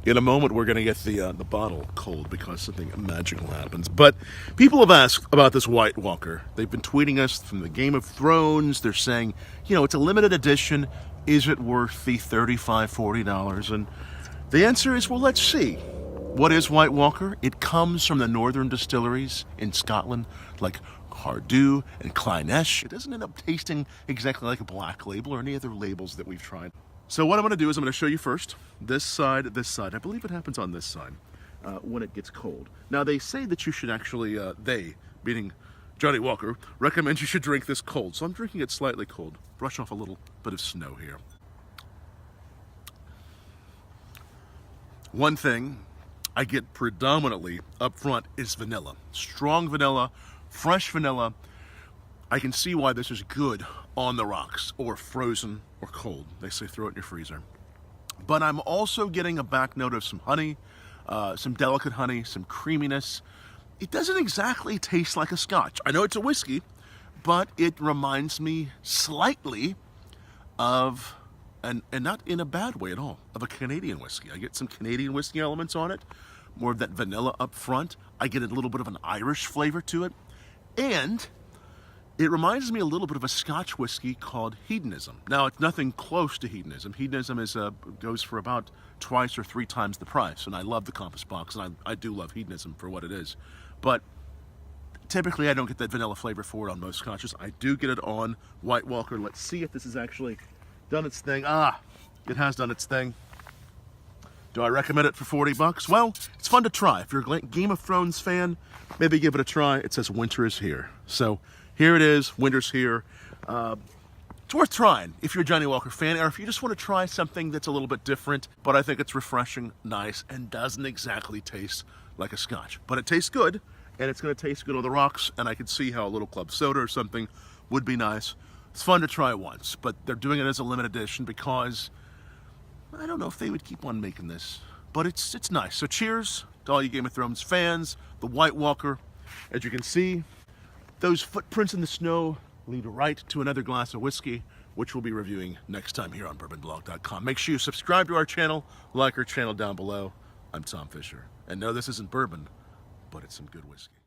In a moment, we're going to get the bottle cold because something magical happens. But people have asked about this White Walker. They've been tweeting us from the Game of Thrones. They're saying, you know, it's a limited edition. Is it worth the $35, $40? And the answer is, well, let's see. What is White Walker? It comes from the northern distilleries in Scotland, like Cardew and Clynelish. It doesn't end up tasting exactly like a Black Label or any other labels that we've tried. So what I'm going to do is I'm going to show you first this side. I believe it happens on this side when it gets cold. Now they say that you should actually, they, meaning Johnnie Walker, recommends you should drink this cold. So I'm drinking it slightly cold. Brush off a little bit of snow here. One thing I get predominantly up front is vanilla. Strong vanilla, fresh vanilla. I can see why this is good on the rocks, or frozen, or cold. They say throw it in your freezer. But I'm also getting a back note of some honey, some delicate honey, some creaminess. It doesn't exactly taste like a Scotch. I know it's a whiskey, but it reminds me slightly of, and not in a bad way at all, of a Canadian whiskey. I get some Canadian whiskey elements on it, more of that vanilla up front. I get a little bit of an Irish flavor to it, and it reminds me a little bit of a Scotch whiskey called Hedonism. Now, it's nothing close to Hedonism. Hedonism is goes for about twice or three times the price, and I love the Compass Box, and I do love Hedonism for what it is. But typically, I don't get that vanilla flavor for it on most Scotches. I do get it on White Walker. Let's see if this has actually done its thing. It has done its thing. Do I recommend it for $40? Well, it's fun to try. If you're a Game of Thrones fan, maybe give it a try. It says winter is here. So here it is, winter's here. It's worth trying if you're a Johnnie Walker fan, or if you just want to try something that's a little bit different, but I think it's refreshing, nice, and doesn't exactly taste like a Scotch. But it tastes good, and it's going to taste good on the rocks, and I could see how a little club soda or something would be nice. It's fun to try once, but they're doing it as a limited edition because I don't know if they would keep on making this, but it's nice. So cheers to all you Game of Thrones fans. The White Walker, as you can see, those footprints in the snow lead right to another glass of whiskey, which we'll be reviewing next time here on bourbonblog.com. Make sure you subscribe to our channel, like our channel down below. I'm Tom Fischer. And no, this isn't bourbon, but it's some good whiskey.